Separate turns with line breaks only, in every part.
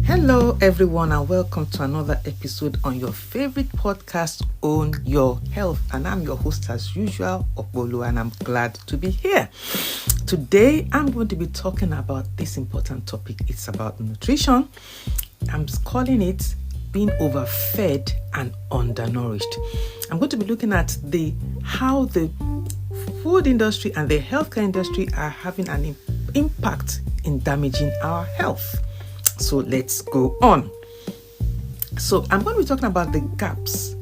Hello everyone, and welcome to another episode on your favorite podcast, Own Your Health. And I'm your host as usual, Okbolu, and I'm glad to be here. Today I'm going to be talking about this important topic. It's about nutrition. I'm calling it being overfed and undernourished. I'm going to be looking at how the food industry and the healthcare industry are having an impact in damaging our health. So let's go on. So I'm going to be talking about the gaps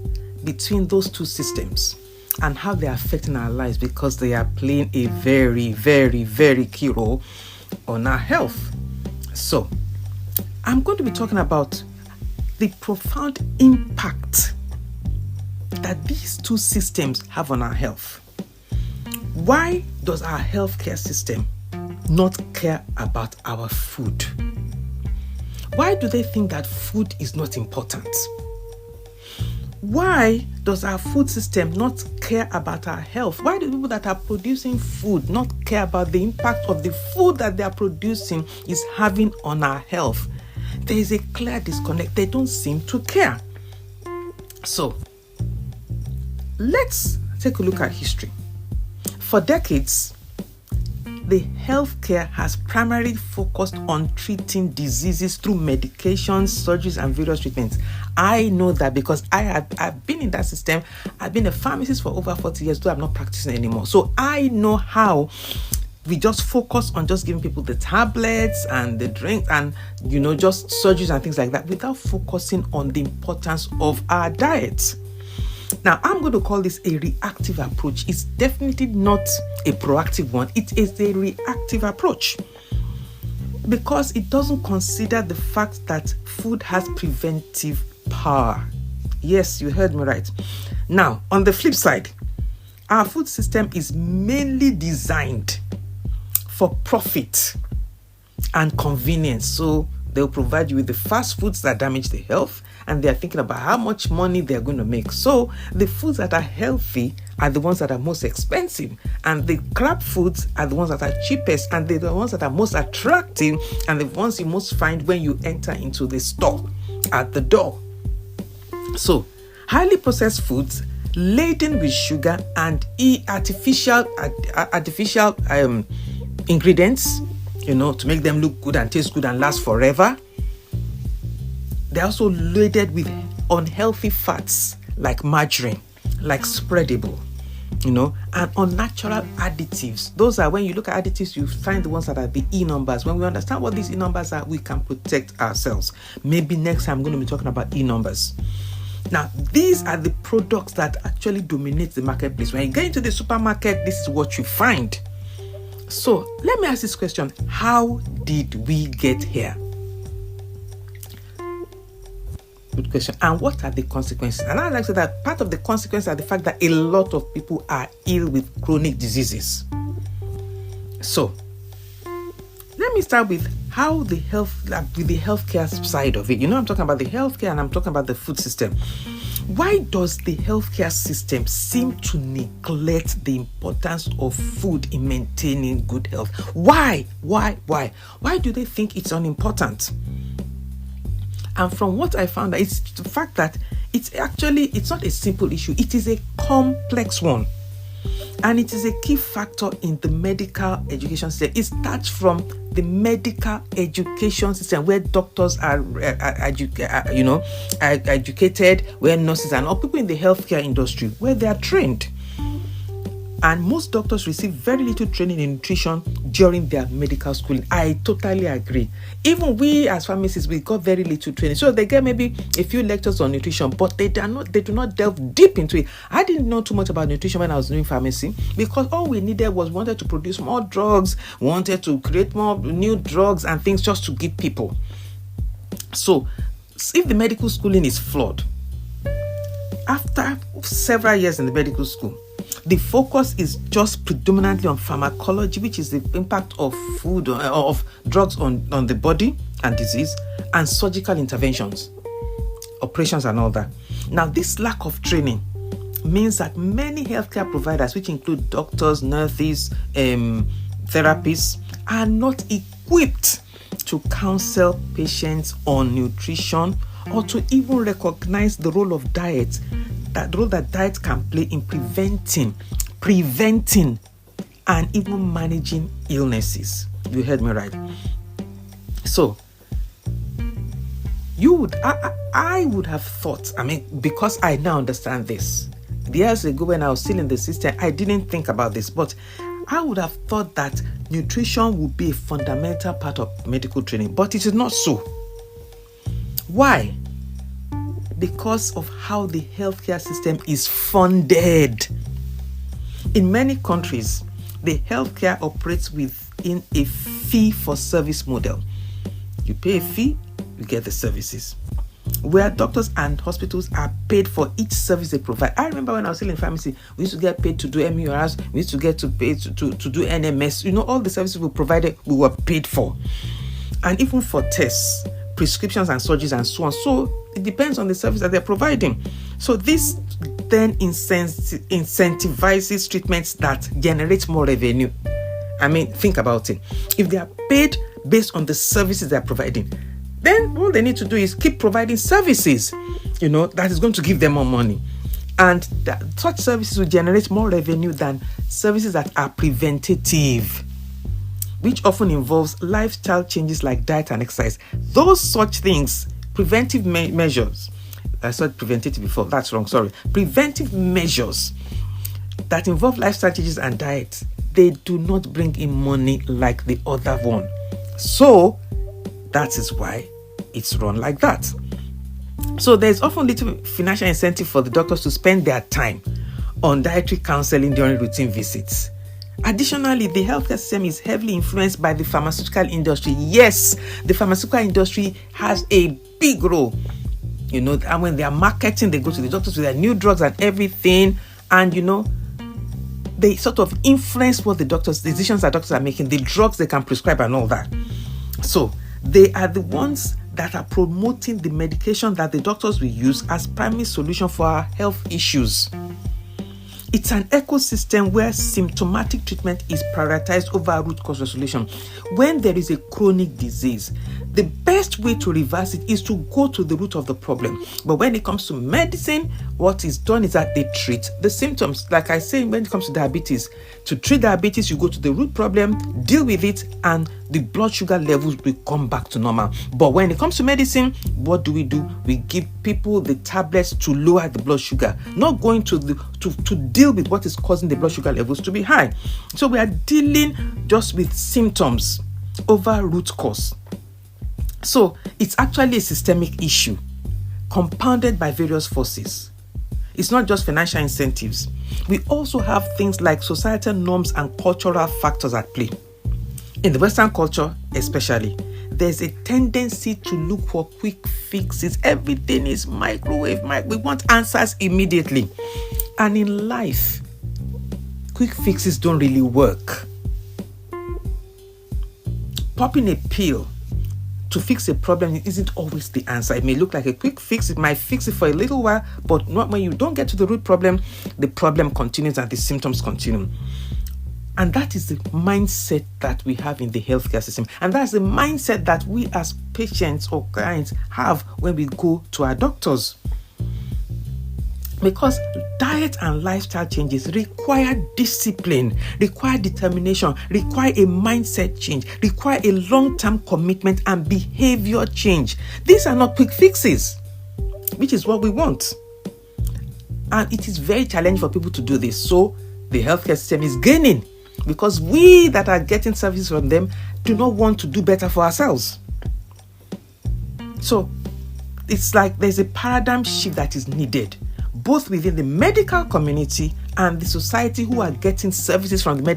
between those two systems and how they are affecting our lives, because they are playing a very, very, very key role on our health. So I'm going to be talking about the profound impact that these two systems have on our health. Why does our healthcare system not care about our food? Why do they think that food is not important? Why does our food system not care about our health? Why do people that are producing food not care about the impact of the food that they are producing is having on our health? There is a clear disconnect. They don't seem to care. So, let's take a look at history. For decades, the healthcare has primarily focused on treating diseases through medications, surgeries, and various treatments. I know that because I've been in that system. I've been a pharmacist for over 40 years, though I'm not practicing anymore. So I know how we just focus on just giving people the tablets and the drink and, just surgeries and things like that without focusing on the importance of our diet. Now, I'm going to call this a reactive approach. It's definitely not a proactive one. It is a reactive approach because it doesn't consider the fact that food has preventive power. Yes, you heard me right. Now, on the flip side, our food system is mainly designed for profit and convenience. So they'll provide you with the fast foods that damage the health, and they're thinking about how much money they're going to make. So the foods that are healthy are the ones that are most expensive, and the crap foods are the ones that are cheapest, and they're the ones that are most attractive, and the ones you most find when you enter into the store at the door. So highly processed foods laden with sugar and artificial ingredients, to make them look good and taste good and last forever. They're also loaded with unhealthy fats like margarine, like spreadable, and unnatural additives. Those are, when you look at additives, you find the ones that are the E numbers. When we understand what these E numbers are, we can protect ourselves. Maybe next time I'm going to be talking about E numbers. Now, these are the products that actually dominate the marketplace. When you get into the supermarket, this is what you find. So let me ask this question. How did we get here? Good question. And what are the consequences? And I'd like to say that part of the consequences are the fact that a lot of people are ill with chronic diseases. So let me start with how the healthcare side of it. I'm talking about the healthcare and I'm talking about the food system. Why does the healthcare system seem to neglect the importance of food in maintaining good health? Why? Why do they think it's unimportant? And from what I found, it's the fact that it's not a simple issue. It is a complex one. And it is a key factor in the medical education system. It starts from the medical education system, where doctors are educated, where nurses and all people in the healthcare industry, where they are trained. And most doctors receive very little training in nutrition during their medical schooling. I totally agree. Even we as pharmacists, we got very little training. So they get maybe a few lectures on nutrition, but they do not delve deep into it. I didn't know too much about nutrition when I was doing pharmacy, because all we needed was wanted to produce more drugs, wanted to create more new drugs and things just to give people. So if the medical schooling is flawed, after several years in the medical school, the focus is just predominantly on pharmacology, which is the impact of food or of drugs on the body and disease, and surgical interventions, operations and all that. Now, this lack of training means that many healthcare providers, which include doctors, nurses, therapists, are not equipped to counsel patients on nutrition or to even recognize the role of diet, that role that diet can play in preventing and even managing illnesses. You heard me right. So I would have thought, because I now understand this. Years ago when I was still in the system, I didn't think about this, but I would have thought that nutrition would be a fundamental part of medical training, but it is not so. Why? Because of how the healthcare system is funded. In many countries, the healthcare operates within a fee-for-service model. You pay a fee, you get the services, where doctors and hospitals are paid for each service they provide. I remember when I was still in pharmacy, we used to get paid to do MURs, we used to get to pay to do NMS. All the services we provided, we were paid for. And even for tests, prescriptions and surgeries and so on. So it depends on the service that they're providing. So this then incentivizes treatments that generate more revenue. Think about it. If they are paid based on the services they're providing, then all they need to do is keep providing services, that is going to give them more money. And such services will generate more revenue than services that are preventative, which often involves lifestyle changes like diet and exercise. Those such things, preventive measures, I said preventative before, that's wrong, sorry. Preventive measures that involve lifestyle changes and diet, they do not bring in money like the other one. So that is why it's run like that. So there's often little financial incentive for the doctors to spend their time on dietary counseling during routine visits. Additionally, the healthcare system is heavily influenced by the pharmaceutical industry. Yes, the pharmaceutical industry has a big role. And when they are marketing, they go to the doctors with their new drugs and everything. And, they sort of influence what the decisions that doctors are making, the drugs they can prescribe and all that. So they are the ones that are promoting the medication that the doctors will use as primary solution for our health issues. It's an ecosystem where symptomatic treatment is prioritized over root cause resolution. When there is a chronic disease, the best way to reverse it is to go to the root of the problem. But when it comes to medicine, what is done is that they treat the symptoms. Like I say, when it comes to diabetes, to treat diabetes, you go to the root problem, deal with it, and the blood sugar levels will come back to normal. But when it comes to medicine, what do? We give people the tablets to lower the blood sugar, not going to deal with what is causing the blood sugar levels to be high. So we are dealing just with symptoms over root cause. So it's actually a systemic issue compounded by various forces. It's not just financial incentives. We also have things like societal norms and cultural factors at play. In the Western culture especially, there's a tendency to look for quick fixes. Everything is microwave. We want answers immediately. And in life, quick fixes don't really work. Popping a pill to fix a problem isn't always the answer. It may look like a quick fix. It might fix it for a little while, but not when you don't get to the root problem, the problem continues and the symptoms continue. And that is the mindset that we have in the healthcare system. And that's the mindset that we as patients or clients have when we go to our doctors. Because diet and lifestyle changes require discipline, require determination, require a mindset change, require a long-term commitment and behavior change. These are not quick fixes, which is what we want. And it is very challenging for people to do this. So the healthcare system is gaining because we that are getting services from them do not want to do better for ourselves. So it's like there's a paradigm shift that is needed, both within the medical community and the society who are getting services from the medical